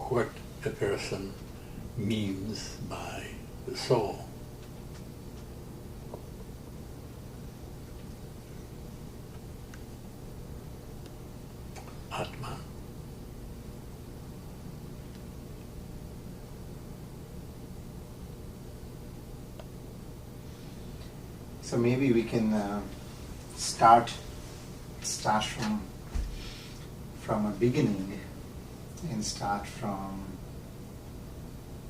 what a person means by the soul. Atman. So maybe we can start from a beginning and start from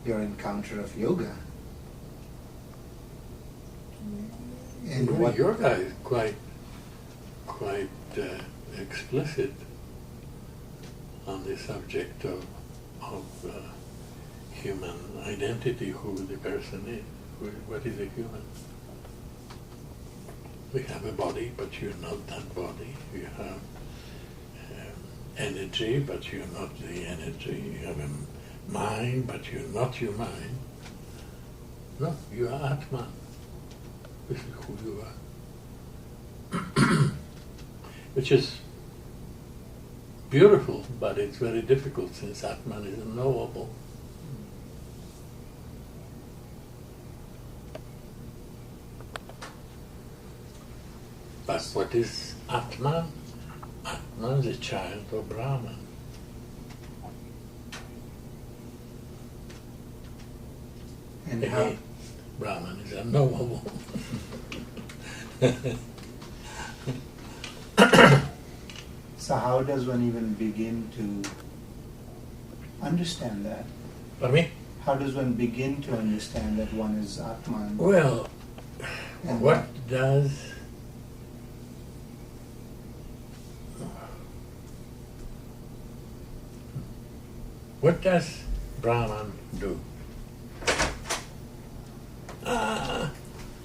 your encounter of yoga. And Well, what yoga is quite explicit on the subject of human identity, who the person is. What is a human? We have a body, but you're not that body. You have energy, but you're not the energy. You have a mind, but you're not your mind. No, you are Atman. This is who you are. Which is beautiful, but it's very difficult since Atman is unknowable. But what is Atman? Atman is a child of Brahman. and Again, Brahman is unknowable. so how does one even begin to understand that? Pardon me? How does one begin to understand that one is Atman? Well, And what does Brahman do?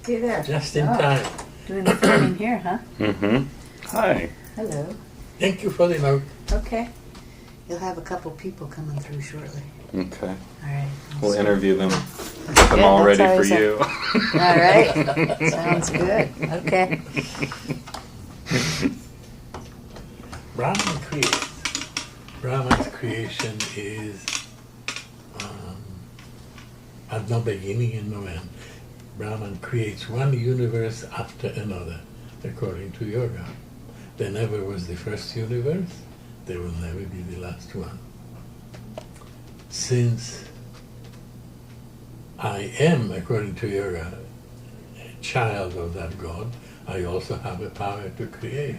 See there. Just in Oh, time. Doing the filming here, huh? Mm-hmm. Hi. Hello. Thank you for the note. Okay. You'll have a couple people coming through shortly. Okay. All right. We'll interview them. Good, I'm all that's ready for always a- you. All right. Sounds good. Okay. Brahman creates. Brahman's creation is had no beginning and no end. Brahman creates one universe after another, according to yoga. There never was the first universe, there will never be the last one. Since I am, according to yoga, a child of that God, I also have a power to create.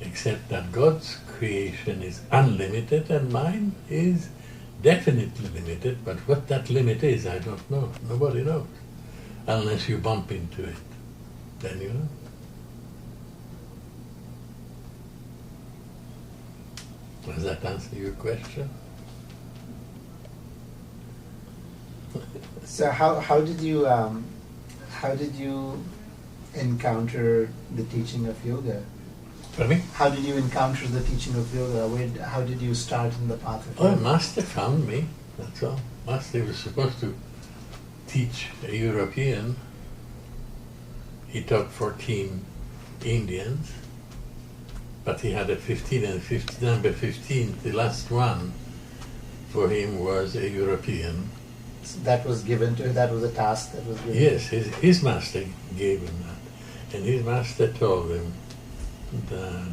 Except that God's creation is unlimited and mine is definitely limited, but what that limit is, I don't know. Nobody knows. Unless you bump into it. Then you know. Does that answer your question? So how did you encounter the teaching of yoga? Pardon me? How did you encounter the teaching of yoga? How did you start in the path of Oh, yoga? Master found me, that's all. Master was supposed to teach a European. He taught 14 Indians, but he had a 15 and number 15, the last one for him was a European. So that was given to that was a task that was given. Yes, his master gave him that. And his master told him that,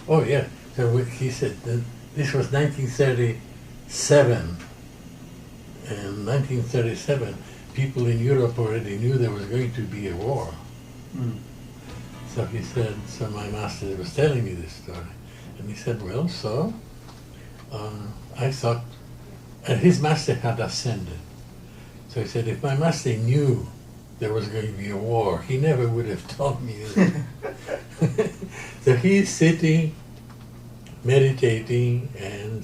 oh yeah, so he said that this was 1937. And 1937, people in Europe already knew there was going to be a war. Mm. So he said, so my master was telling me this story. And he said, well, so I thought, and his master had ascended. So he said, if my master knew there was going to be a war, he never would have told me that. So he's sitting, meditating, and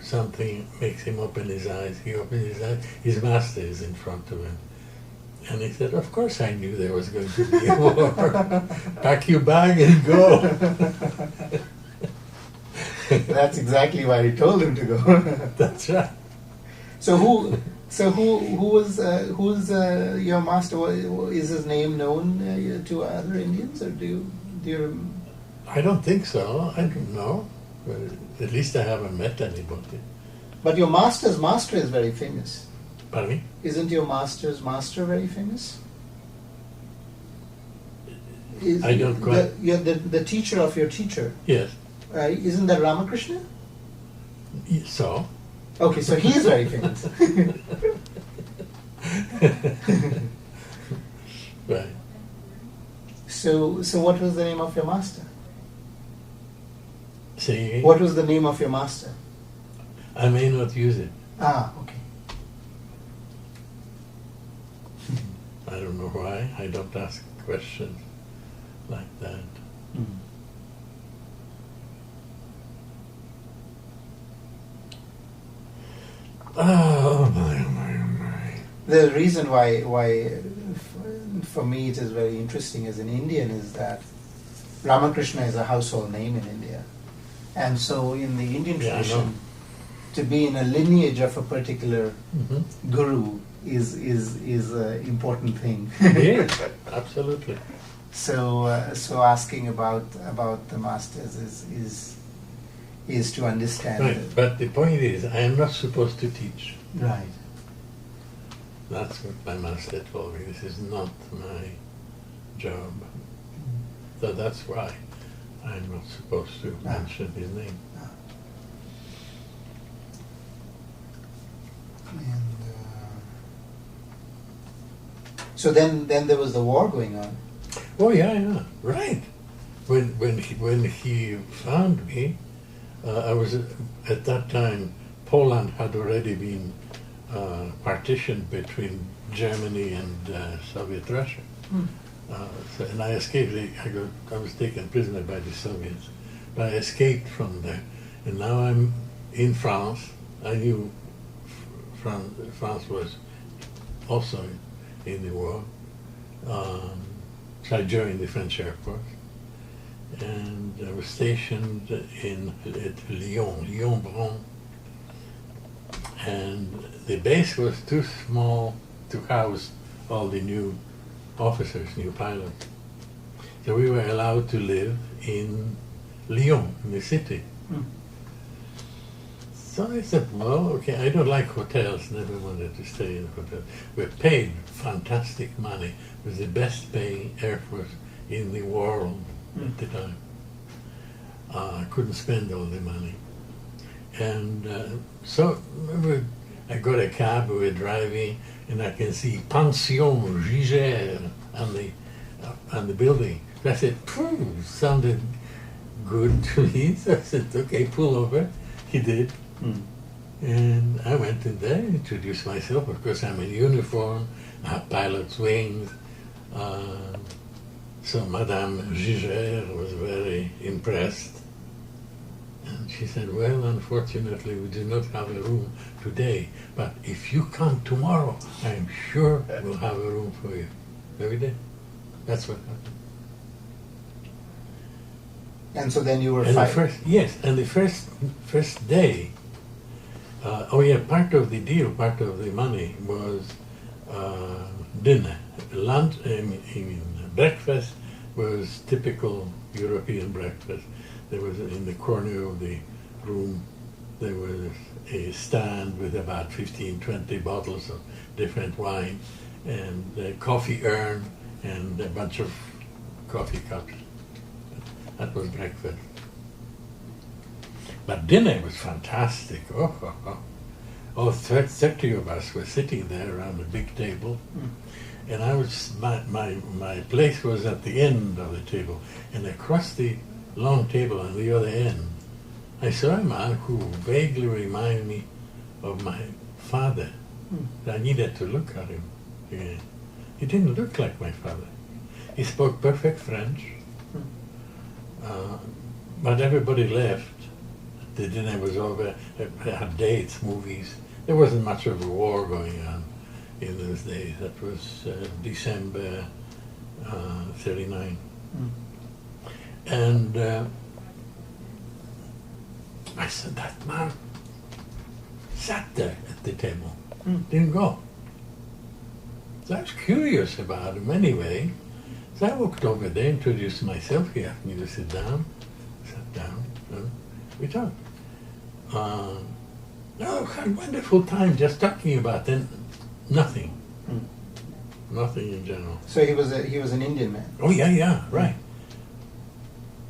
something makes him open his eyes. He opens his eyes, his master is in front of him. And he said, of course I knew there was going to be a war. Pack your bag and go. That's exactly why he told him to go. That's right. So who was your master? Is his name known to other Indians, or do you? I don't think so. I don't know. But At least I haven't met anybody. But your master's master is very famous. Pardon me? Isn't your master's master very famous? I don't quite... The teacher of your teacher, Yes. isn't that Ramakrishna? So? Okay, so he is very famous. Right. So what was the name of your master? Say again? What was the name of your master? I may not use it. Ah, okay. I don't know why. I don't ask questions like that. Oh my, oh my, oh my. The reason why for me it is very interesting as an Indian is that Ramakrishna is a household name in India. And so in the Indian Yeah, I know. tradition, to be in a lineage of a particular Mm-hmm. guru is an important thing. Yes, absolutely. So asking about the masters is to understand. Right, but the point is, I am not supposed to teach. Right. That's what my master told me. This is not my job. So that's why I'm not supposed to mention his name. And so then there was the war going on. Oh yeah, right. When he found me, I was at that time. Poland had already been partitioned between Germany and Soviet Russia. And I escaped. I was taken prisoner by the Soviets, but I escaped from there. And now I'm in France. I knew France was also in the war. So I joined the French Air Force, and I was stationed at Lyon-Bron. And the base was too small to house all the new officers, new pilots. So we were allowed to live in Lyon, in the city. So I said, well, okay, I don't like hotels, never wanted to stay in a hotel. We paid fantastic money. It was the best paying Air Force in the world at the time. I couldn't spend all the money. And so I got a cab, we were driving, and I can see Pension Gigère on the building. So I said, sounded good to me. So I said, okay, pull over. He did. And I went in there, introduced myself. Of course, I'm in uniform, I have pilot's wings. So Madame Gigère was very impressed. And she said, well, unfortunately, we do not have a room today, but if you come tomorrow, I'm sure we'll have a room for you. So we did. That's what happened. And so then you were And the first day, part of the deal, part of the money was dinner. Lunch, breakfast was typical European breakfast. There was, in the corner of the room, there was a stand with about 15, 20 bottles of different wine, and a coffee urn, and a bunch of coffee cups. That was breakfast. But dinner was fantastic. All 30 of us were sitting there around a big table. And my place was at the end of the table. And across the long table on the other end, I saw a man who vaguely reminded me of my father. I needed to look at him again. He didn't look like my father. He spoke perfect French. But everybody left. The dinner was over. They had dates, movies. There wasn't much of a war going on in those days. That was December 39. And I said, that man sat there at the table, didn't go. So I was curious about him anyway. So I walked over there, introduced myself. He asked me to sit down. Sat down. We talked. No, had a wonderful time just talking about it. Nothing. Mm. Nothing in general. So he was an Indian man. Oh yeah, right.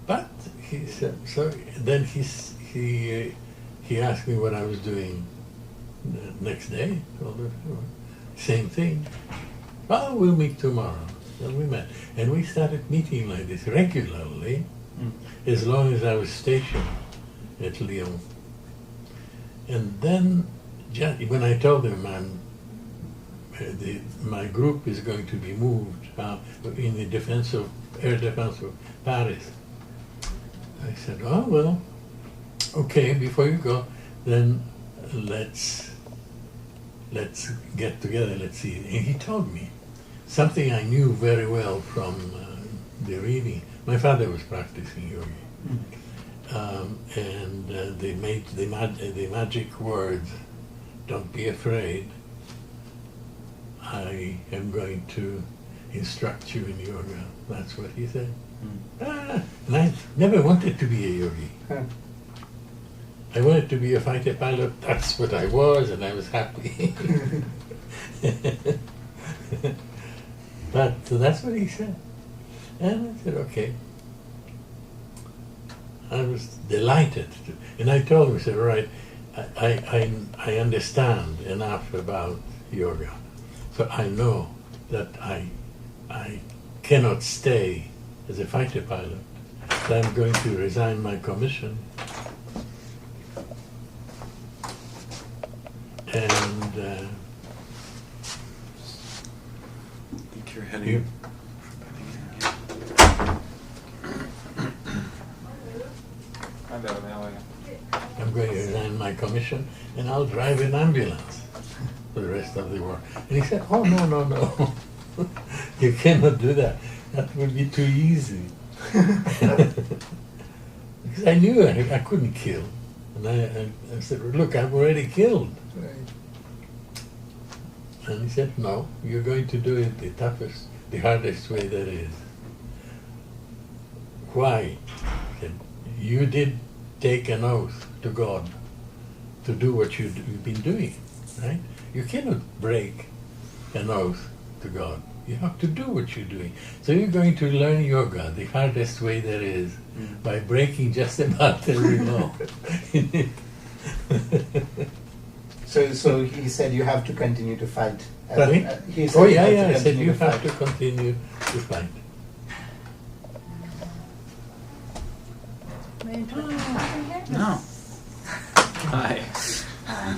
But he said, so then he asked me what I was doing the next day. Told her, same thing. Oh, we'll meet tomorrow. And we met. And we started meeting like this regularly, as long as I was stationed at Lyon. And then, when I told him my group is going to be moved in the air defense of Paris, I said, oh, well, okay, before you go, then let's get together, let's see. And he told me something I knew very well from the reading. My father was practicing yogi. And they made the magic words, don't be afraid, I am going to instruct you in yoga. That's what he said. And I never wanted to be a yogi. I wanted to be a fighter pilot. That's what I was, and I was happy. But that's what he said. And I said, okay. I was delighted to, and I told him, I said, all right, I understand enough about yoga. So I know that I cannot stay as a fighter pilot. So I'm going to resign my commission. And I think you're heading. I'm going to resign my commission, and I'll drive an ambulance for the rest of the war. And he said, oh, no. You cannot do that. That would be too easy. Because I knew I couldn't kill. And I said, look, I've already killed. Right. And he said, no, you're going to do it the toughest, the hardest way there is. Why? He said, you did take an oath to God to do what you've been doing, right? You cannot break an oath to God. You have to do what you're doing. So you're going to learn yoga the hardest way there is, by breaking just about every law. So he said you have to continue to fight. Pardon me? He said Oh yeah, I said continue you to have fight. to continue to fight. No. Hi. I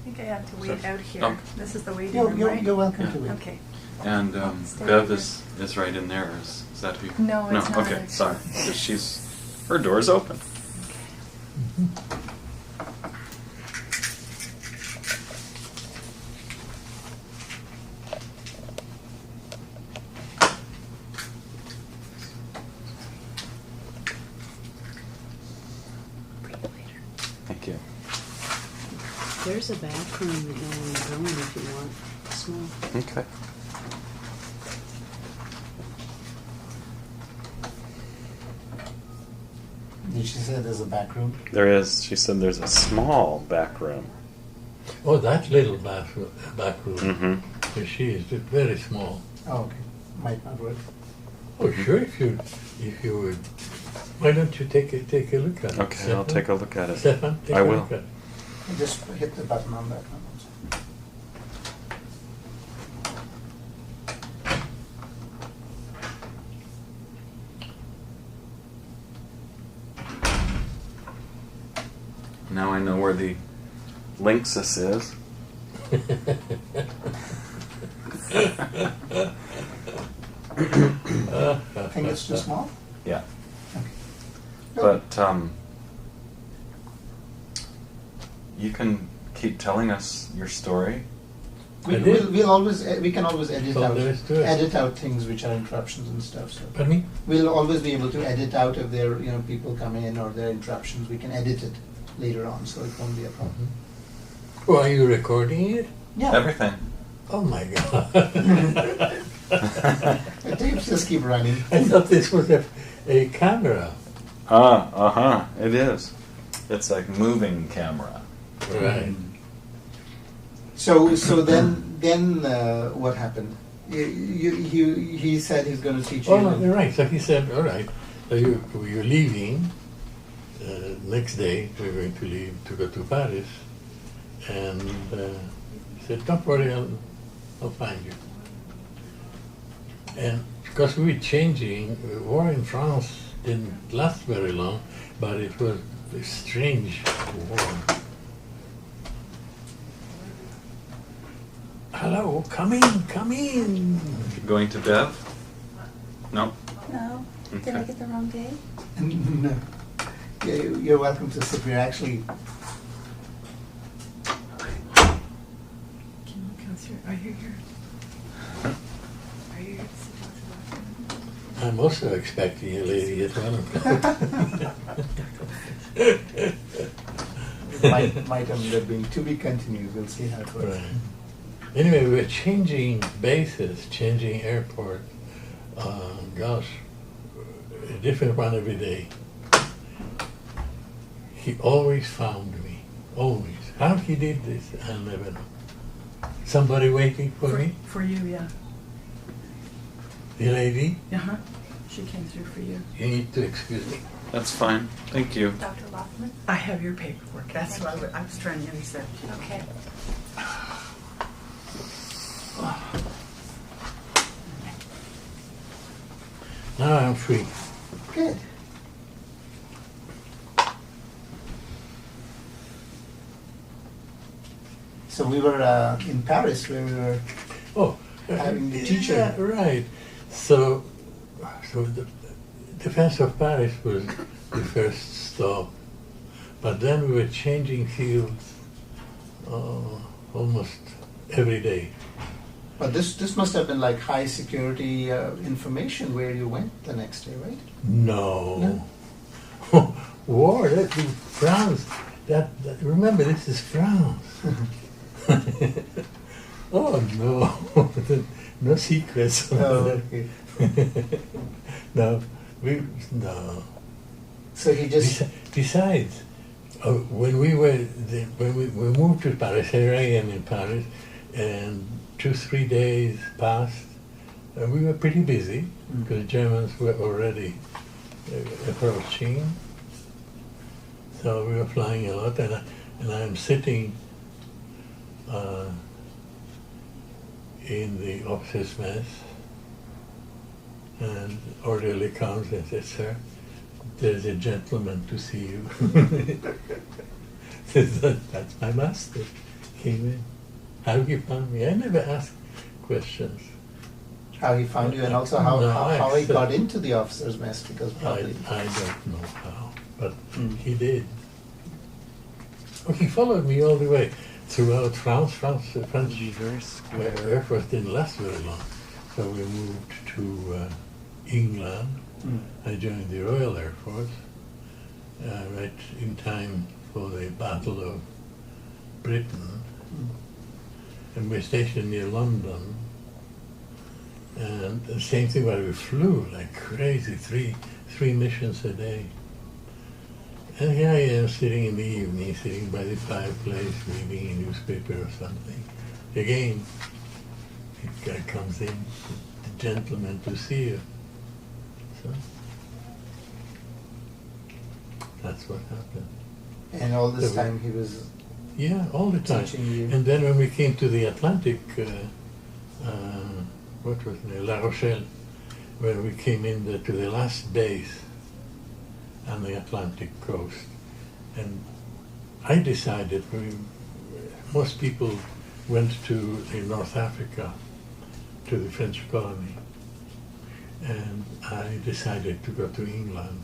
think I have to wait out here. Oh. This is the waiting room, right? You're welcome Yeah. to wait. Okay. And Stay Bev here. is right in there. Is that who? No, it's not Okay, actually. sorry. Her door's open. Thank you. There's a bathroom that no one's going if you want. Small. Okay. Did she say there's a back room? There is. She said there's a small back room. Oh, that little back room. Mm-hmm. She is very small. Oh, okay. Might not work. Oh, sure. If you would, why don't you take a look at it? Okay, I'll take a look at it. Steffan, take I a will. look at it. Just hit the button on that one. Now I know where the Linksys is. I think it's too small. Yeah. Okay. But you can keep telling us your story. We I did. can always edit So out there is to it. things which are interruptions and stuff. So Pardon me? we'll always be able to edit out if there people come in or there are interruptions. We can edit it later on, so it won't be a problem. Oh, are you recording it? Yeah. Everything. Oh my God. The tapes just keep running. I thought this was a camera. It is. It's like moving camera. Right. So then what happened? He said he's going to teach you. Oh, no, you're right. So he said, all right, so you're leaving. Next day, we're going to leave to go to Paris. And he said, don't worry, I'll find you. And because we were changing, the war in France didn't last very long, but it was a strange war. Hello, come in. Going to Bev? No? No. Did I get the wrong day? No. Yeah, you're welcome to sit. We're actually. Are you here? Are you here to sit down to the I'm also expecting a lady at 1 o'clock. might have been to be continued. We'll see how it works. Right. Anyway, we were changing bases, changing airport. Gosh, a different one every day. He always found me, always. How he did this, I'll never know. Somebody waiting for me? For you, yeah. The lady? Uh-huh. She came through for you. You need to excuse me. That's fine. Thank you. Dr. Lockman? I have your paperwork. That's what I was trying to insert. Okay. Now I'm free. Good. So we were in Paris where we were having the teacher. Yeah, right. So the defense of Paris was the first stop, but then we were changing fields almost every day. But this must have been like high security information where you went the next day, right? No. War, that's in France. Remember, this is France. Oh no, no secrets. Oh, okay. No. So he just. Besides, when we moved to Paris, here I am in Paris, and 2-3 days passed. We were pretty busy because Germans were already approaching. So we were flying a lot, and I'm sitting in the officer's mess, and orderly comes and says, "Sir, there's a gentleman to see you." Says, "That's my master." Came in. How you found me? I never asked questions. How he found you, and also how he got into the officer's mess, because probably. I don't know how, but he did. Oh, he followed me all the way throughout France. The French Air Force didn't last very long, so we moved to England. I joined the Royal Air Force right in time for the Battle of Britain, and we're stationed near London. And the same thing where we flew like crazy, three missions a day. And here I am sitting in the evening, sitting by the fireplace, reading a newspaper or something. Again, the guy comes in, the gentleman to see you. So that's what happened. And all this time he was. Yeah, all the time. Teaching you. And then when we came to the Atlantic, what was it, La Rochelle, where we came in to the last base on the Atlantic coast. And I decided, most people went to North Africa, to the French colony. And I decided to go to England.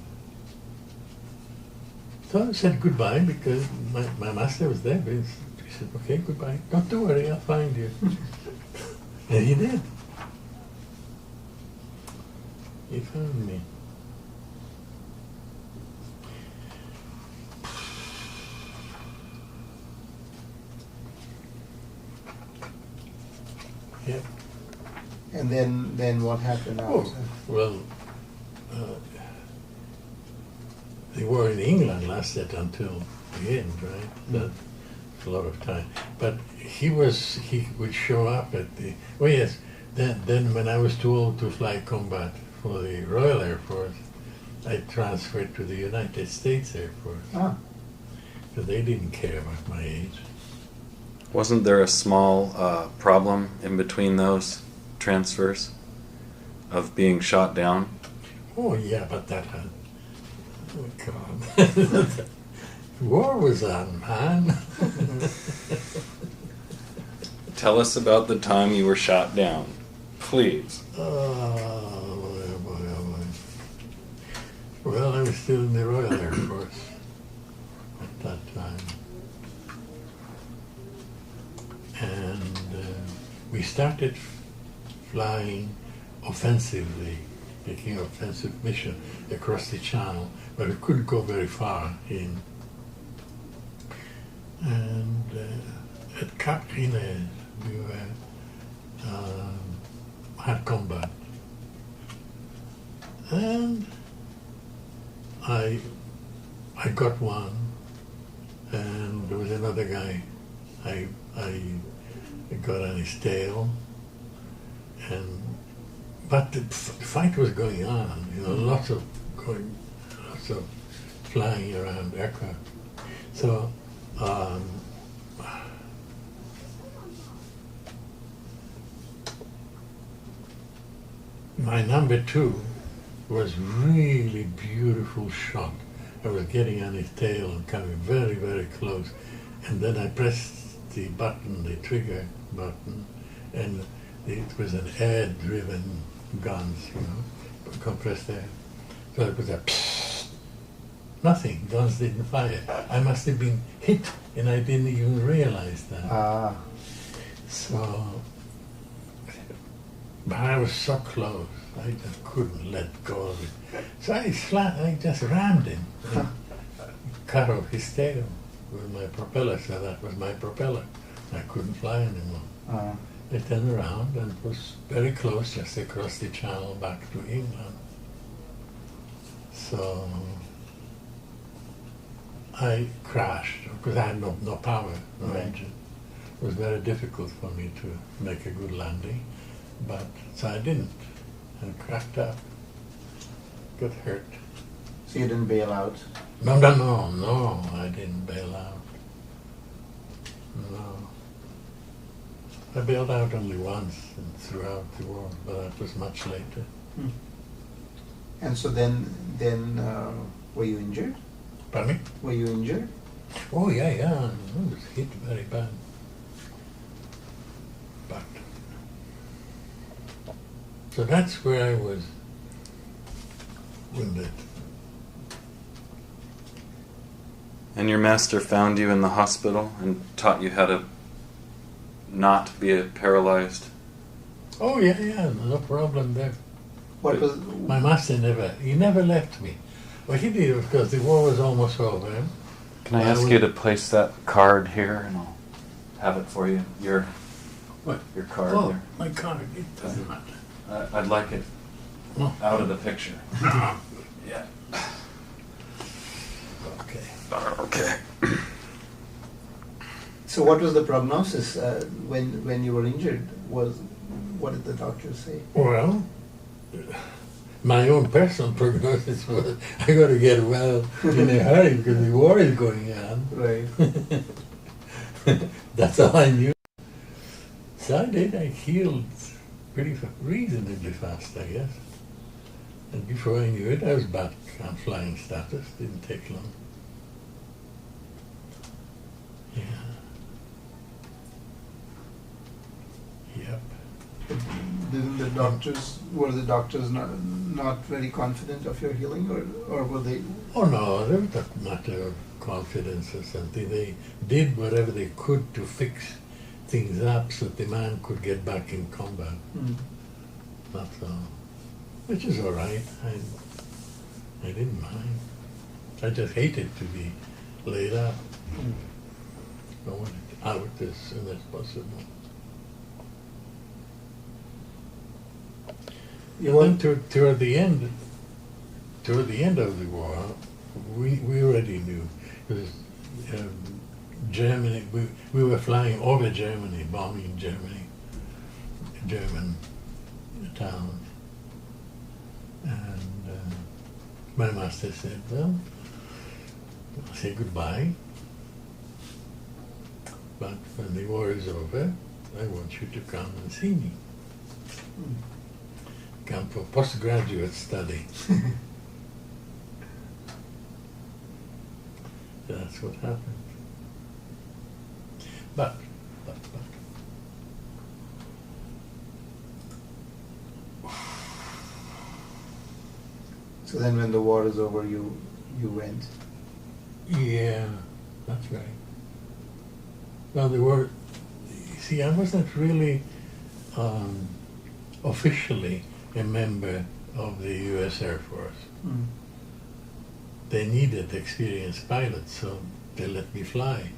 So I said goodbye because my master was there. He said, "Okay, goodbye. Don't worry, I'll find you." And he did. He found me. Yeah. And then what happened after? Oh, well, the war in England lasted until the end, right? That's a lot of time. But he would show up at the, oh yes, then when I was too old to fly combat for the Royal Air Force, I transferred to the United States Air Force. Ah, So they didn't care about my age. Wasn't there a small problem in between those transfers of being shot down? Oh yeah, but that had, oh God. War was on, man. Tell us about the time you were shot down, please. Oh, boy, oh, boy. Well, I was still in the Royal Air Force at that time. And we started flying offensively, taking offensive mission across the channel, but we couldn't go very far in. And at Cap Grisnez, we were, had combat. And I got one, and there was another guy. I got on his tail, but the fight was going on. You know, lots of flying around aircraft. So my number two was really beautiful shot. I was getting on his tail and coming very, very close, and then I pressed the button, the trigger button, and it was an air-driven guns, you know, compressed air. So it was a psst, nothing. Guns didn't fire. I must have been hit, and I didn't even realize that. ah, So, but I was so close. I just couldn't let go of it. So I just rammed him and cut off his tail with my propeller. So that was my propeller. I couldn't fly anymore. I turned around and was very close, just across the channel back to England. So I crashed because I had no power, no Right. engine. It was very difficult for me to make a good landing, but so I didn't, and cracked up, got hurt. so you didn't bail out? No, I didn't bail out. No. I bailed out only once and throughout the war, but that was much later. And so then were you injured? Pardon me? Were you injured? Oh, yeah, I was hit very bad. But, so that's where I was wounded. And your master found you in the hospital and taught you how to not be paralyzed? Oh, yeah, no problem there. What was? My master never left me. Well, he did, of course, the war was almost over. Can I ask you to place that card here and I'll have it for you? Your card Oh, there. my card, it doesn't matter. I'd like it Oh. out of the picture. Yeah. Okay. Okay. So what was the prognosis when you were injured? What did the doctors say? Well, my own personal prognosis was I got to get well in a hurry because the war is going on. Right. That's all I knew. So I did. I healed reasonably fast, I guess. And before I knew it, I was back on flying status. Didn't take long. Yeah. Yep. Were the doctors not very confident of your healing, or were they? Oh no, it was a matter of confidence or something. They did whatever they could to fix things up so the man could get back in combat. That's all. Which is all right. I didn't mind. I just hated to be laid up. I wanted out as soon as possible. And then toward the end of the war, we already knew. Because Germany, we were flying over Germany, bombing Germany, German towns. And my master said, well, I'll say goodbye, but when the war is over, I want you to come and see me. Come for postgraduate study. That's what happened. But. So then when the war is over, you went. Yeah, that's right. Well, the war, see, I wasn't really officially a member of the U.S. Air Force. Mm. They needed experienced pilots, so they let me fly.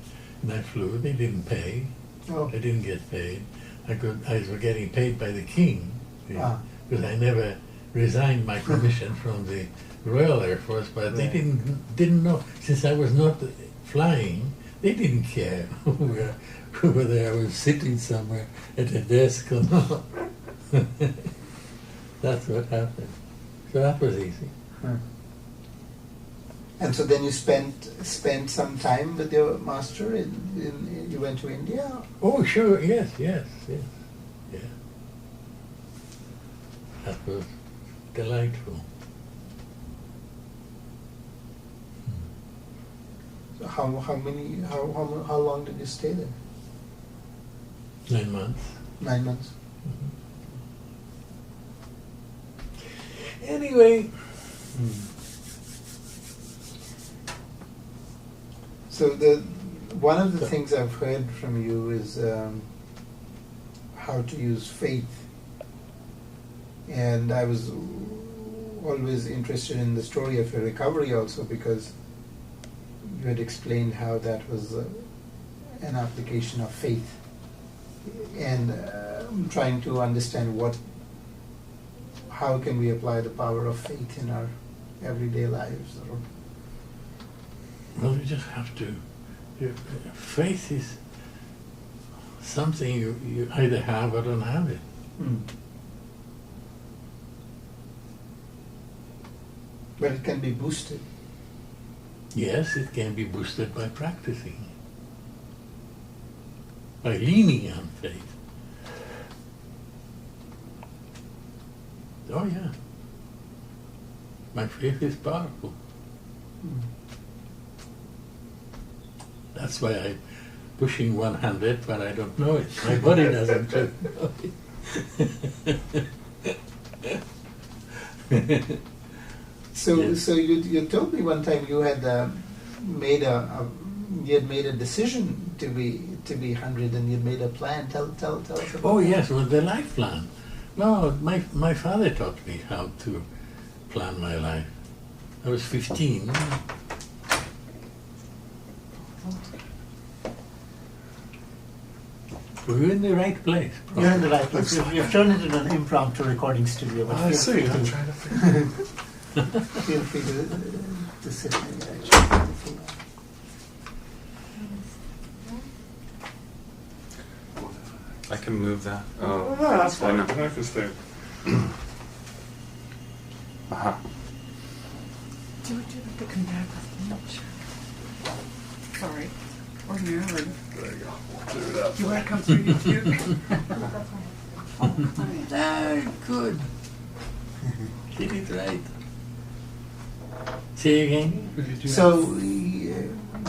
And I flew. They didn't pay. Oh. I didn't get paid. I was getting paid by the king, because I never resigned my commission from the Royal Air Force, but they didn't know. Since I was not flying, they didn't care whether I was sitting somewhere at a desk or not. That's what happened. So that was easy. Hmm. And so then you spent some time with your master. You went to India. Oh, sure. Yes. Yeah. That was delightful. So how long did you stay there? 9 months. 9 months. Anyway. So one of the things I've heard from you is how to use faith, and I was always interested in the story of your recovery also, because you had explained how that was an application of faith, and I'm trying to understand how can we apply the power of faith in our everyday lives. Well, you just have to. Faith is something you either have or don't have it. Mm. But it can be boosted. Yes, it can be boosted by practicing, by leaning on faith. Oh yeah, my faith is powerful. Mm. That's why I'm pushing 100, but I don't know it. My body doesn't know it. So Yes. you told me one time you had made a decision to be 100, and you'd made a plan. Tell us about Oh that. yes, well, the life plan. No, my father taught me how to plan my life. I was 15. We're in the right place. You're in the right place. You've turned it into an impromptu recording studio. But I see. I'm trying to figure feel free to sit there. I can move that. Oh, no, that's fine. I I know. can stay. Aha. Do you have to come back with lunch? Sorry. Ordinarily. There you go. Do that. You want to come through your tube? Good. Did it right. Say again? So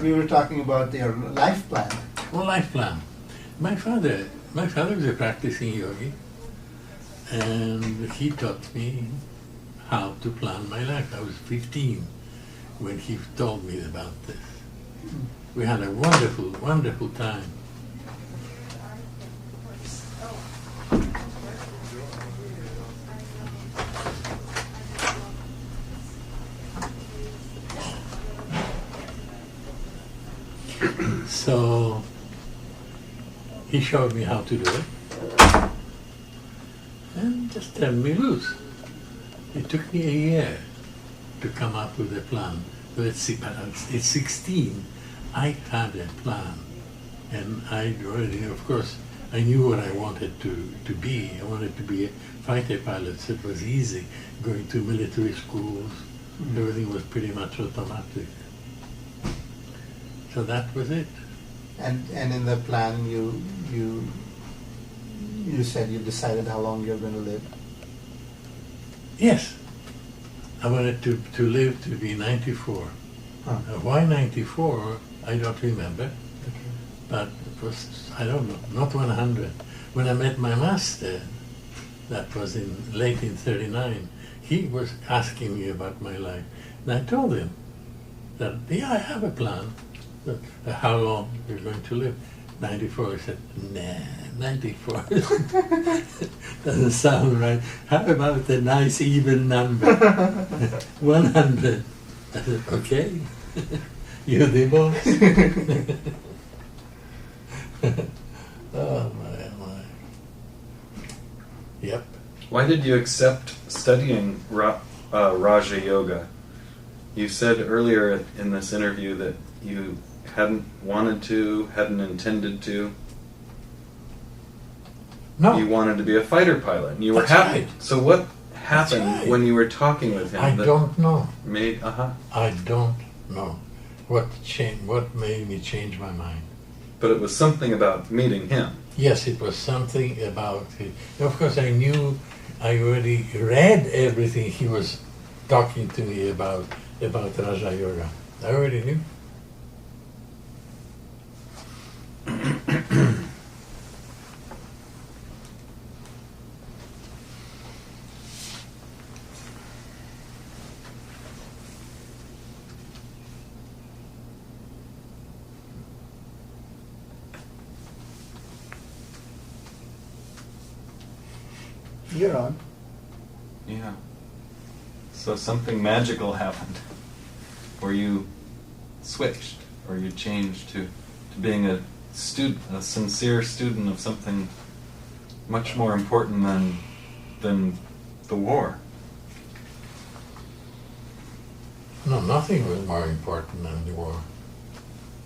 we were talking about your life plan. Well, life plan. My father was a practicing yogi, and he taught me how to plan my life. I was 15 when he told me about this. We had a wonderful, wonderful time. So he showed me how to do it and just turned me loose. It took me a year to come up with a plan. So at 16, I had a plan. And I already, of course, I knew what I wanted to be. I wanted to be a fighter pilot, so it was easy. Going to military schools, everything was pretty much automatic. So that was it. And in the plan, you said you decided how long you're going to live. Yes, I wanted to live to be 94. Huh. Why 94? I don't remember. But it was, I don't know, not 100. When I met my master, that was in late in 39, he was asking me about my life. And I told him that, yeah, I have a plan. But how long you're going to live? 94. He said, nah, 94 doesn't sound right. How about a nice even number? 100. I said, okay, you're the boss. Oh my. Yep. Why did you accept studying Raja Yoga? You said earlier in this interview that you hadn't wanted to, hadn't intended to. No. You wanted to be a fighter pilot, and you were That's happy. right. So what happened right. when you were talking with him? I that don't know. Made I don't know what made me change my mind. But it was something about meeting him. Yes, it was something about it. Of course, I knew, I already read everything he was talking to me about Raja Yoga. I already knew. You're on. Yeah. So something magical happened, or you switched, or you changed to being a sincere student of something much more important than the war. No, nothing was more important than the war.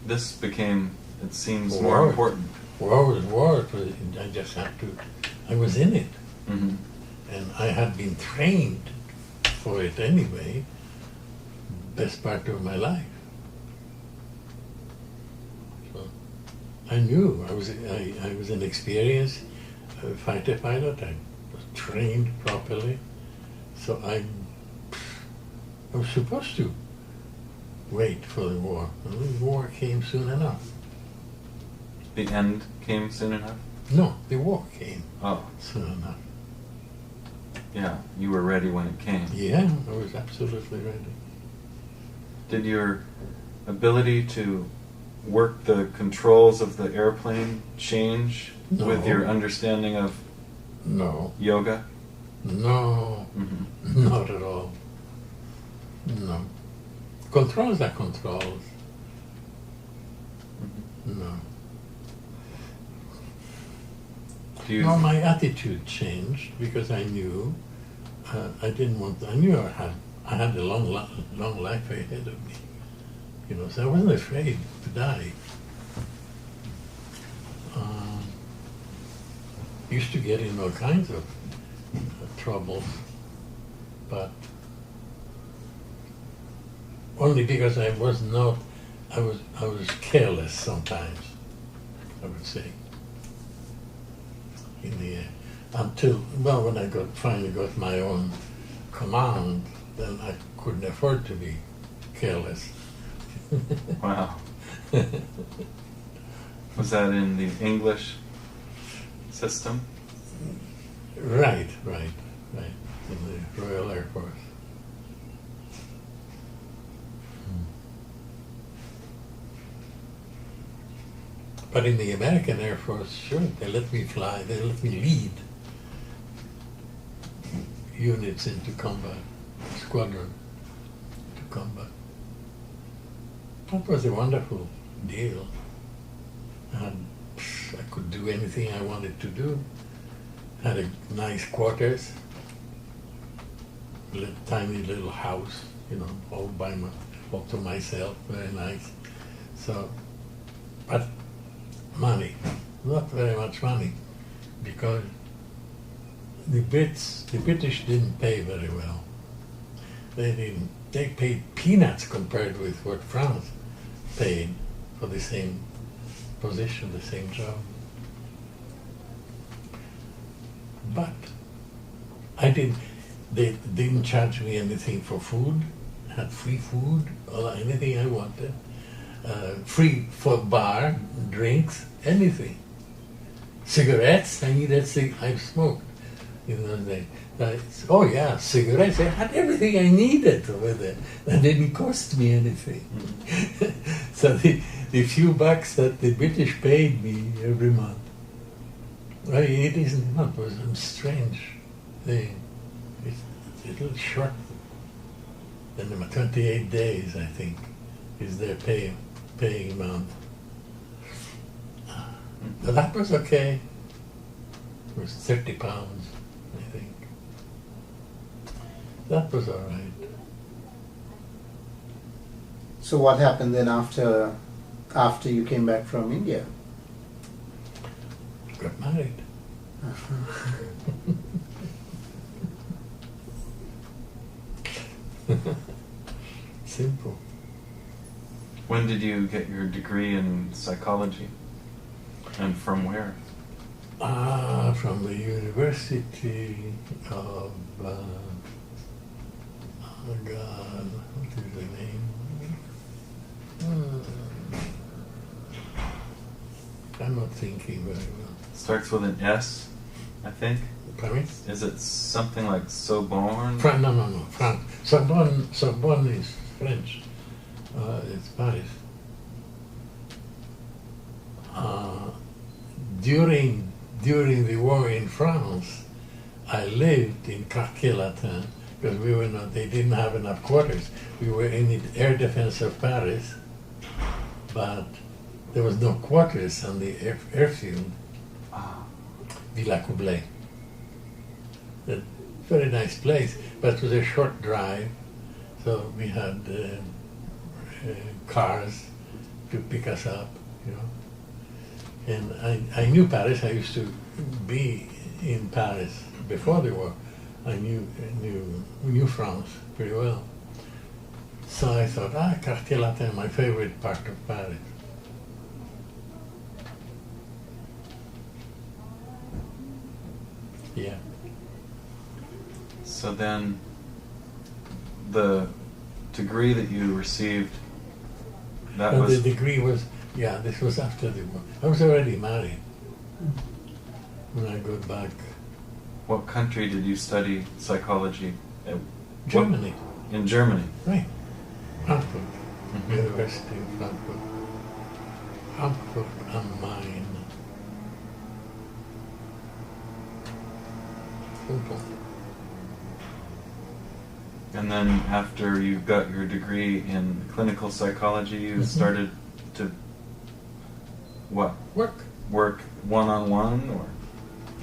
This became, it seems, War. more important. War was war. It was, I just had to, I was in it. Mm-hmm. And I had been trained for it anyway, best part of my life. So I knew I was an experienced fighter pilot. I was trained properly, so I was supposed to wait for the war. And the war came soon enough. The end came soon enough? No, the war came Oh, soon enough. yeah, you were ready when it came. Yeah, I was absolutely ready. Did your ability to work the controls of the airplane change No. with your understanding of No, yoga? no, Mm-hmm. not at all. No. Controls are controls. No. Do you, No, my attitude changed because I knew I knew I had a long life ahead of me. You know, so I wasn't afraid to die. Used to get in all kinds of troubles, but only because I was careless sometimes, I would say. In the when I finally got my own command, then I couldn't afford to be careless. wow. Was that in the English system? Right, in the Royal Air Force. But in the American Air Force, sure, they let me fly, they let me lead units into combat, squadron to combat. That was a wonderful deal. And I could do anything I wanted to do. Had a nice quarters, tiny little house, all to myself, very nice. So, but money, not very much money, because the British didn't pay very well. They paid peanuts compared with what France paid for the same position, the same job. But they didn't charge me anything for food, had free food, or anything I wanted, free for bar, drinks, anything. Cigarettes, I smoked. Oh yeah, cigarettes, I had everything I needed over there. That didn't cost me anything. So the few bucks that the British paid me every month, it isn't not, it was a strange thing. It's a little short than 28 days, I think, is their paying amount. But that was okay. It was 30 pounds, I think. That was all right. So what happened then after you came back from India? Got married. Simple. When did you get your degree in psychology? And from where? From the University of, oh God, what is the name? I'm not thinking very well. Starts with an S, I think. Pardon me? Is it something like Sorbonne? No, France. Sorbonne is French. It's Paris. During the war in France, I lived in Quartier Latin because they didn't have enough quarters. We were in the air defense of Paris, but there was no quarters on the airfield. Villa Coublay. A very nice place, but it was a short drive, so we had cars to pick us up, And I knew Paris. I used to be in Paris before the war. I knew France pretty well. So I thought, Quartier Latin, my favorite part of Paris. Yeah. So then, the degree that you received, The degree was, this was after the war. I was already married when I got back. What country did you study psychology at? Germany. In Germany? Right. Frankfurt. University of Frankfurt. Frankfurt am Main. Simple. And then after you got your degree in clinical psychology, you started to what? Work one-on-one or?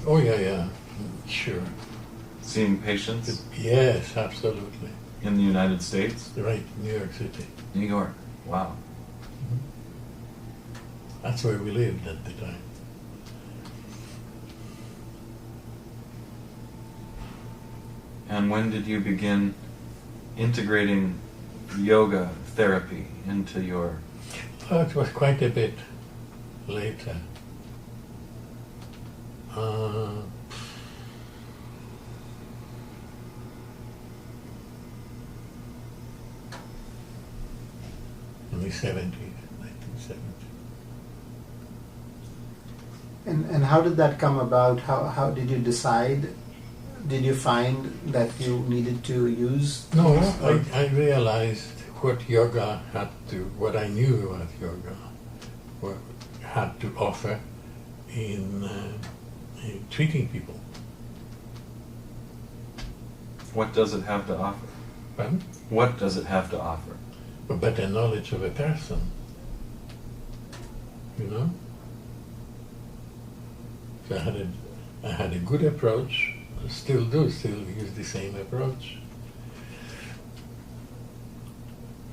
Oh yeah, sure. Seeing patients? Yes, absolutely. In the United States? Right, New York City. New York, wow. That's where we lived at the time. And when did you begin integrating yoga therapy into your... Oh, it was quite a bit later. In the 70s, 1970s. And how did that come about? How did you decide? Did you find that you needed to use? No, I realized what I knew about yoga, what had to offer in treating people. What does it have to offer? Pardon? What does it have to offer? A better knowledge of a person, So I had a good approach, still use the same approach,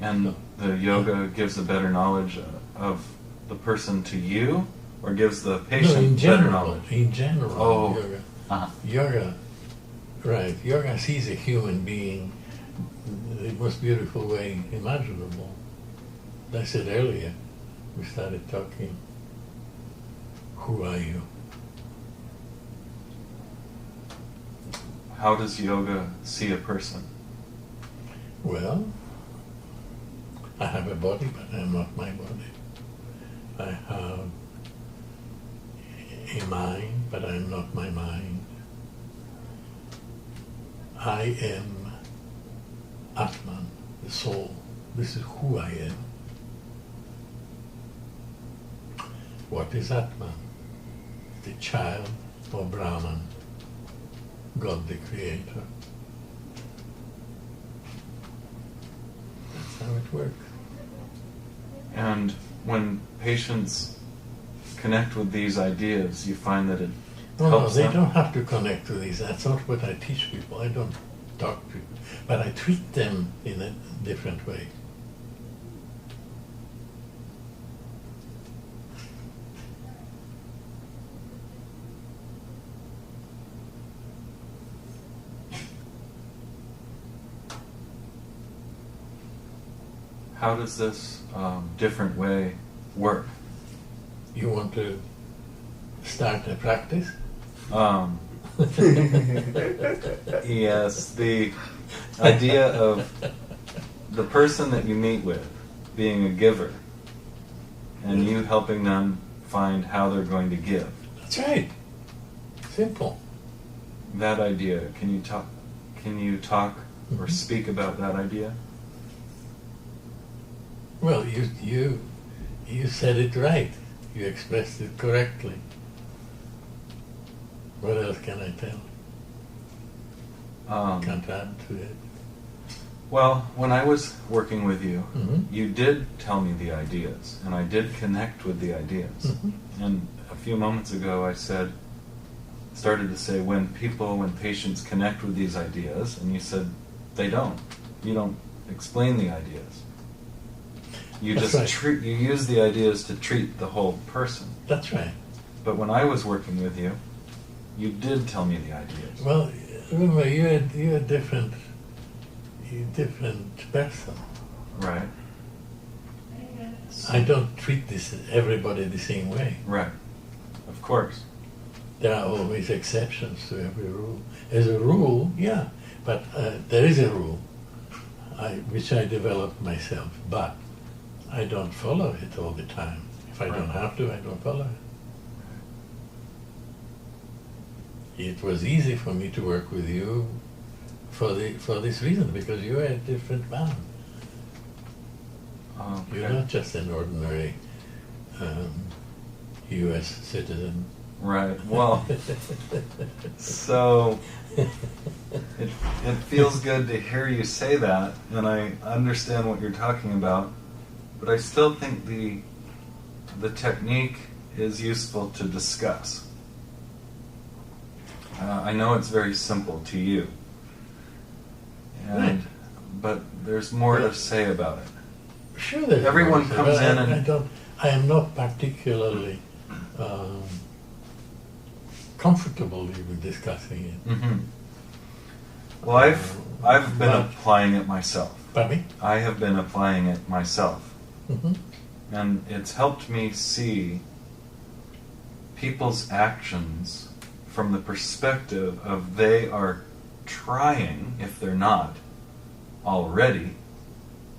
And the yoga gives a better knowledge of the person to you, or gives the patient No, in better general. knowledge? In general, Oh. yoga. Uh-huh. Yoga, right? Yoga sees a human being the most beautiful way imaginable. As I said earlier, we started talking. Who are you? How does yoga see a person? Well, I have a body, but I am not my body. I have a mind, but I am not my mind. I am Atman, the soul. This is who I am. What is Atman? The child of Brahman, God the Creator. That's how it works. And when patients connect with these ideas, you find that it No, helps they them? don't have to connect to these. That's not what I teach people. I don't talk to people. But I treat them in a different way. How does this different way work? You want to start a practice? Yes, the idea of the person that you meet with being a giver and you helping them find how they're going to give. That's right. Simple. That idea, can you talk or Mhm. speak about that idea? Well, you said it right. You expressed it correctly. What else can I tell? Can't add to it. Well, when I was working with you, Mhm. you did tell me the ideas, and I did connect with the ideas. Mhm. And a few moments ago I started to say when patients connect with these ideas, and you said they don't. You don't explain the ideas. You That's just right. you use the ideas to treat the whole person. That's right. But when I was working with you, you did tell me the ideas. Well, remember, you're a different person. Right, I don't treat everybody the same way. right. Of course. There are always exceptions to every rule. As a rule, yeah, but there is a rule which I developed myself, but I don't follow it all the time. If I don't Right. have to, I don't follow it. It was easy for me to work with you for this reason, because you're a different man. Okay. You're not just an ordinary U.S. citizen. Right. Well, so it feels good to hear you say that, and I understand what you're talking about, but I still think the technique is useful to discuss. I know it's very simple to you, Right. but there's more to say about it. Sure, there's Everyone more to say, comes but in and- I am not particularly comfortable with discussing it. Mm-hmm. Well, I've been But- applying it myself. Pardon me? I have been applying it myself. Mm-hmm. And it's helped me see people's actions from the perspective of they are trying, if they're not already,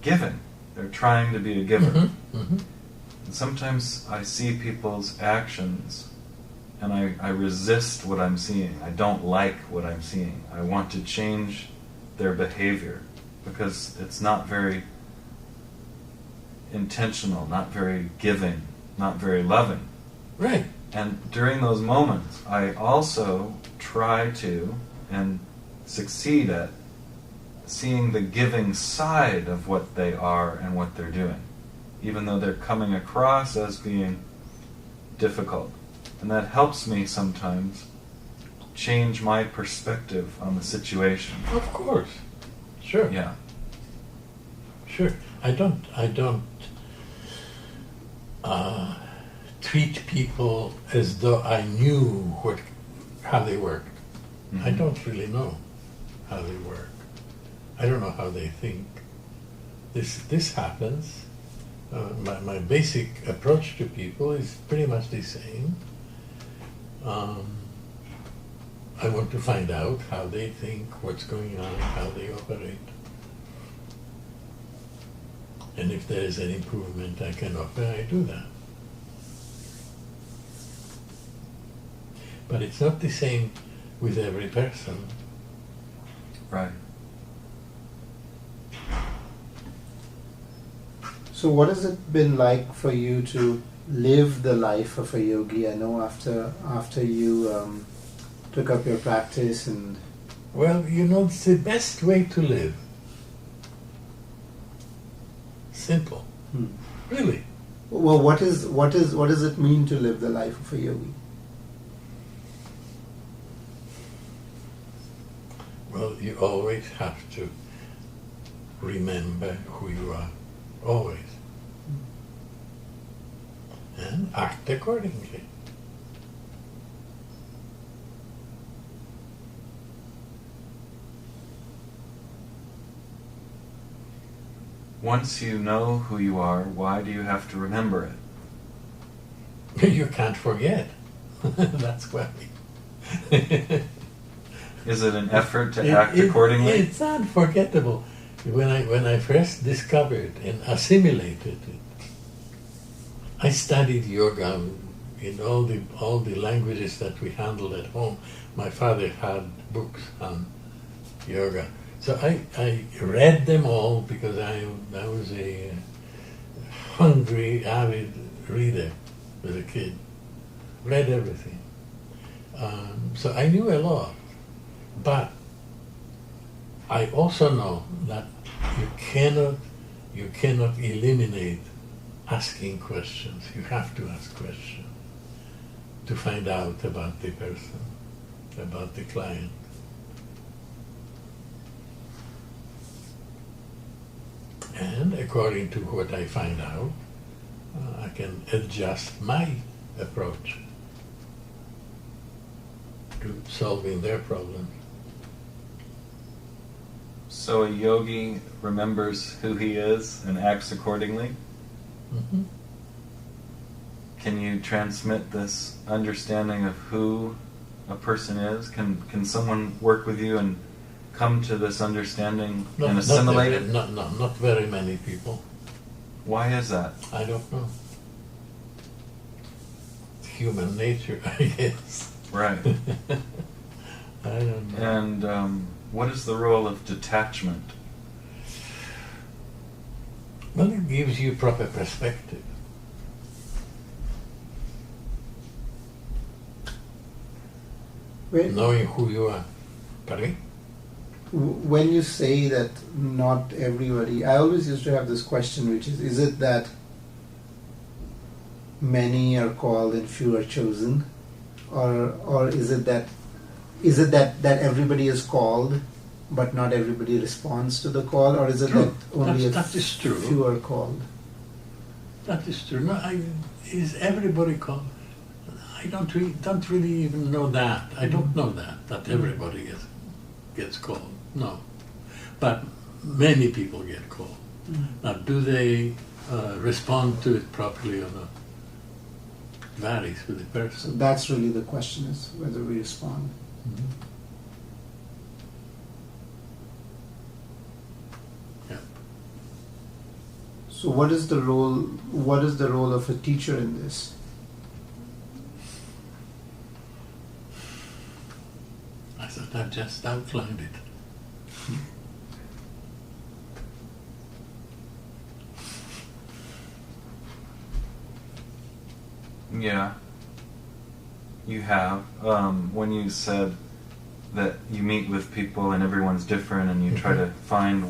giving. They're trying to be a giver. Mm-hmm. Mm-hmm. And sometimes I see people's actions and I resist what I'm seeing. I don't like what I'm seeing. I want to change their behavior because it's not very intentional, not very giving, not very loving. Right. And during those moments, I also try to and succeed at seeing the giving side of what they are and what they're doing, even though they're coming across as being difficult. And that helps me sometimes change my perspective on the situation. Of course. Sure. Yeah. Sure. I don't treat people as though I knew how they worked. I Mhm. don't really know how they work. I don't know how they think. This happens. My basic approach to people is pretty much the same. I want to find out how they think, what's going on, how they operate. And if there is an improvement I can offer, I do that. But it's not the same with every person. Right. So what has it been like for you to live the life of a yogi? I know after you took up your practice and... Well, it's the best way to live. Simple. Really. Well, what does it mean to live the life of a yogi? Well, you always have to remember who you are. Always. And act accordingly. Once you know who you are, why do you have to remember it? You can't forget. That's why. Is it an effort to act accordingly? It's unforgettable. When I first discovered and assimilated it, I studied yoga in all the languages that we handled at home. My father had books on yoga. So I read them all because I was a hungry, avid reader as a kid. Read everything. So I knew a lot. But I also know that you cannot eliminate asking questions. You have to ask questions to find out about the person, about the client. And according to what I find out, I can adjust my approach to solving their problems. So a yogi remembers who he is and acts accordingly? Mm-hmm. Can you transmit this understanding of who a person is? Can someone work with you and come to this understanding and assimilate it? Not very many people. Why is that? I don't know. It's human nature, I guess. Right. I don't know. And what is the role of detachment? Well, it gives you proper perspective. Knowing who you are. Pardon me? When you say that not everybody, I always used to have this question, which is it that many are called and few are chosen? Or is it that everybody is called but not everybody responds to the call, or is it True. that only That is true. few are called? That is true. No, is everybody called? I don't really even know that. I don't know that everybody gets called. No, but many people get called. Now, do they respond to it properly or not? Varies with the So person. that's really the question, is whether we respond. Mhm. Yeah. So what is the role of a teacher in this? I thought I just outlined it. Yeah, you have. When you said that you meet with people and everyone's different and you try to find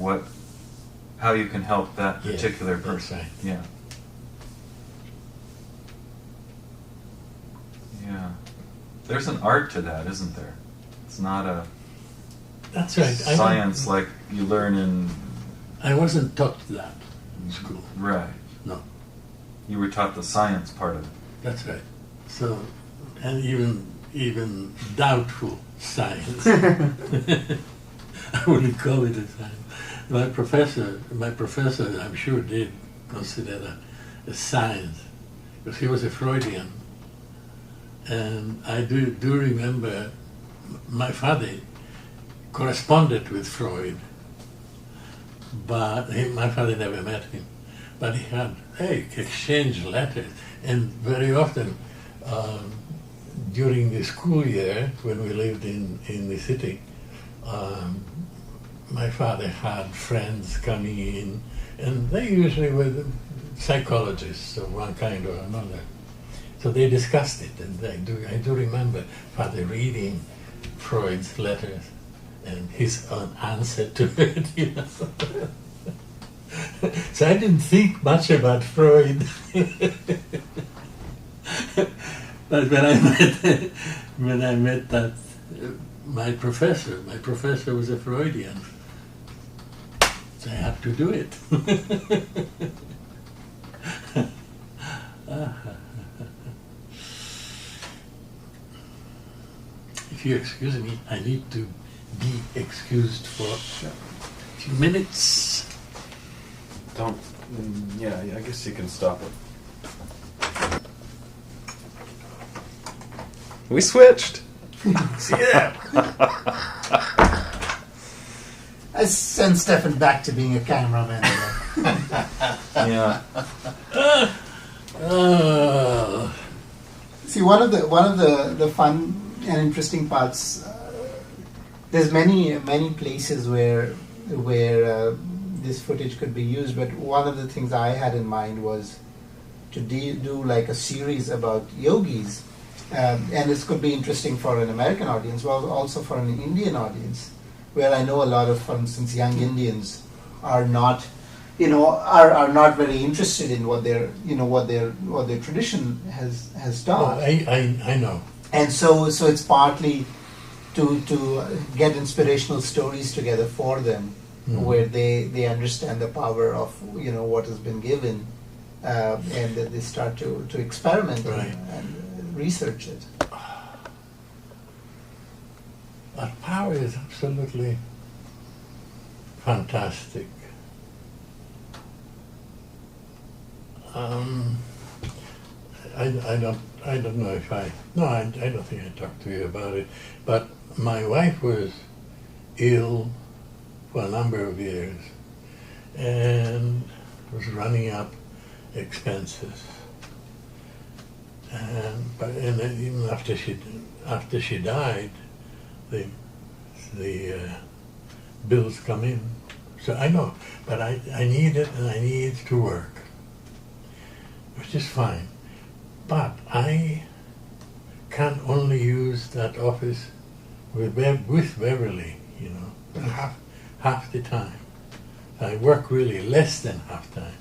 how you can help that Yeah, particular that's person. right. Yeah. Yeah. There's an art to that, isn't there? It's not a That's right. science like you learn in I wasn't taught that in school. Right. No. You were taught the science part of it. That's right. So, and even doubtful science. I wouldn't call it a science. My professor, I'm sure did consider that a science, because he was a Freudian. And I do remember my father corresponded with Freud, but my father never met him. But he had exchanged letters, and very often during the school year when we lived in the city, my father had friends coming in, and they usually were psychologists of one kind or another. So they discussed it, and I do remember Father reading Freud's letters and his own answer to it. You know? So I didn't think much about Freud. But when I met that my professor was a Freudian, so I had to do it. If you excuse me, I need to be excused for a few minutes. Don't. Yeah, I guess you can stop it. We switched. Yeah. I send Steffan back to being a cameraman. Yeah. See, one of the fun and interesting parts. There's many places where this footage could be used, but one of the things I had in mind was to do like a series about yogis, and this could be interesting for an American audience, well, also for an Indian audience, where I know a lot of, for instance, young Indians are not, are not very interested in what their tradition has taught. Oh, I know. And so it's partly to get inspirational stories together for them, where they understand the power of what has been given, and that they start to experiment and research it. That power is absolutely fantastic. I don't know if I don't think I talked to you about it, but my wife was ill for a number of years and was running up expenses. And then even after she died, the bills come in. So I know, but I need it, and I need to work, which is fine. But I can only use that office with Beverly, half the time. I work really less than half time.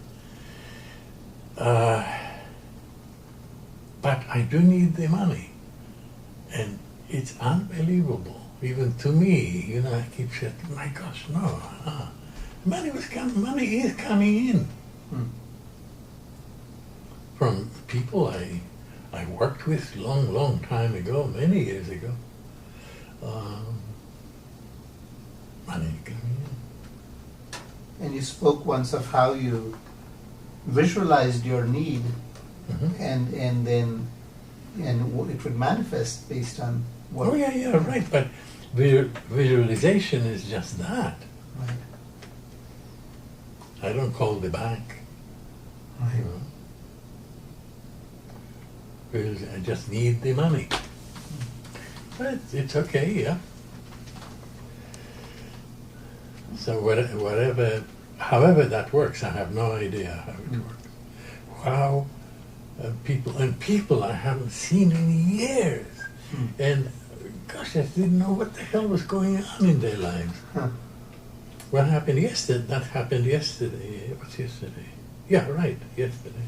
But I do need the money, and it's unbelievable. Even to me, I keep saying, "My gosh, no! Money is coming in from people I worked with long time ago, many years ago. Money coming in." And you spoke once of how you visualized your need, and then it would manifest based on what. Oh yeah, right. But visualization is just that. Right. I don't call the bank. Right. Because I just need the money. But it's okay, yeah. So however that works, I have no idea how it works. How people I haven't seen in years, and gosh, I didn't know what the hell was going on in their lives. Huh. What happened yesterday? That happened yesterday. What's yesterday? Yeah, right, yesterday.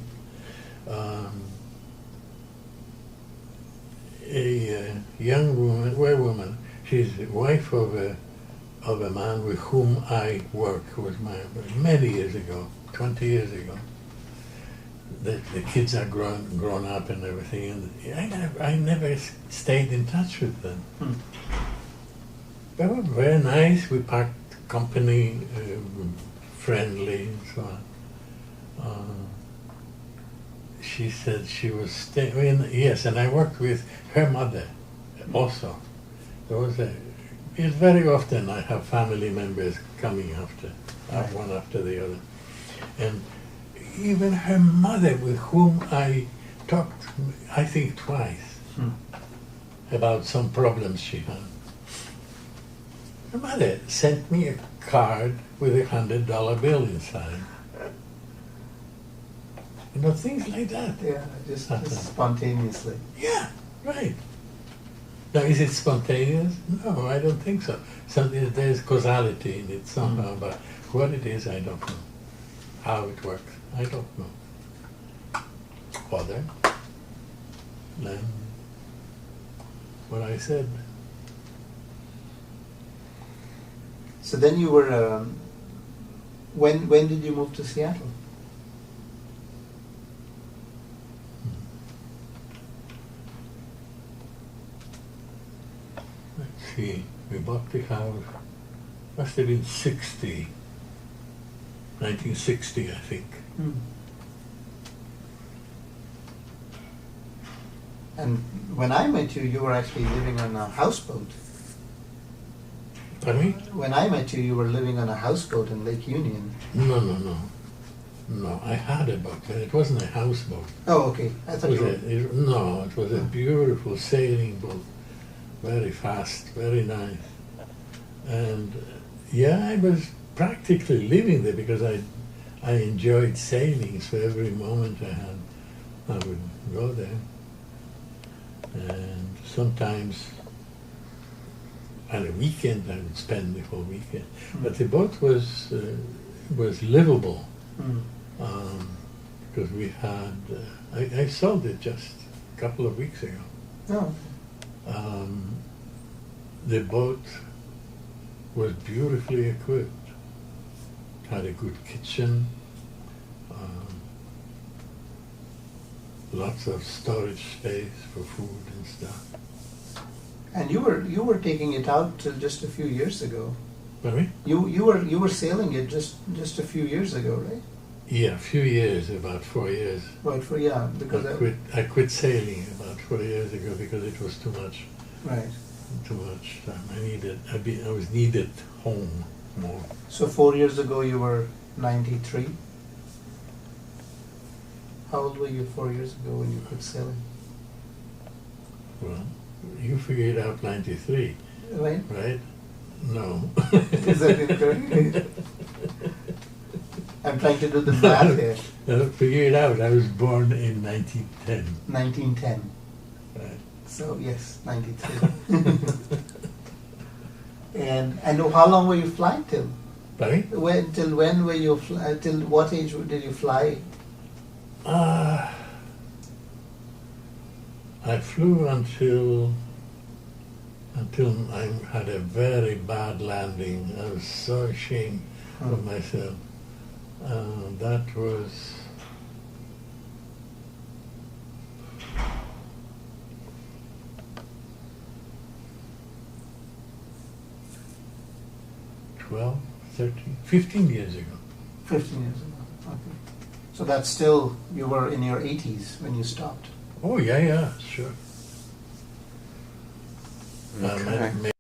A young woman, she's the wife of of a man with whom I worked, who was many years ago, 20 years ago. The kids are grown up and everything, and I never stayed in touch with them. They were very nice. We parked company, friendly, and so on. She said she was staying. Yes, and I worked with her mother also. It's very often I have family members coming after, one after the other, and even her mother, with whom I talked, I think twice, about some problems she had. Her mother sent me a card with $100 bill inside. You know, things like that. Yeah, just spontaneously. Yeah, right. Now, is it spontaneous? No, I don't think so. There's causality in it somehow, but what it is, I don't know. How it works, I don't know. Other than what I said. So then you were, when did you move to Seattle? Let's see, we bought the house, must have been 1960, I think. And when I met you, you were actually living on a houseboat. Pardon me? When I met you, you were living on a houseboat in Lake Union. No, I had a boat, and it wasn't a houseboat. Oh, okay. I thought you were... it was a beautiful sailing boat. Very fast, very nice. And yeah, I was practically living there because I enjoyed sailing, so every moment I had, I would go there. And sometimes on a weekend I would spend the whole weekend. But the boat was livable because we had, I sold it just a couple of weeks ago. Oh. The boat was beautifully equipped. Had a good kitchen, lots of storage space for food and stuff. And you were taking it out till just a few years ago. Pardon me? You were sailing it just a few years ago, right? Yeah, a few years, about 4 years. Because I quit sailing about 4 years ago because it was too much. Right. Too much time. I was needed home more. So 4 years ago you were 93. How old were you 4 years ago when you quit sailing? Well, you figured out 93, Right? right? No. Is that incorrect? I'm trying to do the math here. Figure it out. I was born in 1910. 1910. Right. So yes, 93. And how long were you flying till? Pardon? Till when were you? Till what age did you fly? I flew until I had a very bad landing. I was so ashamed of myself. That was 12, 13, 15 years ago. 15 years ago. Okay. So that's still, you were in your 80s when you stopped. Oh, yeah, sure. Okay.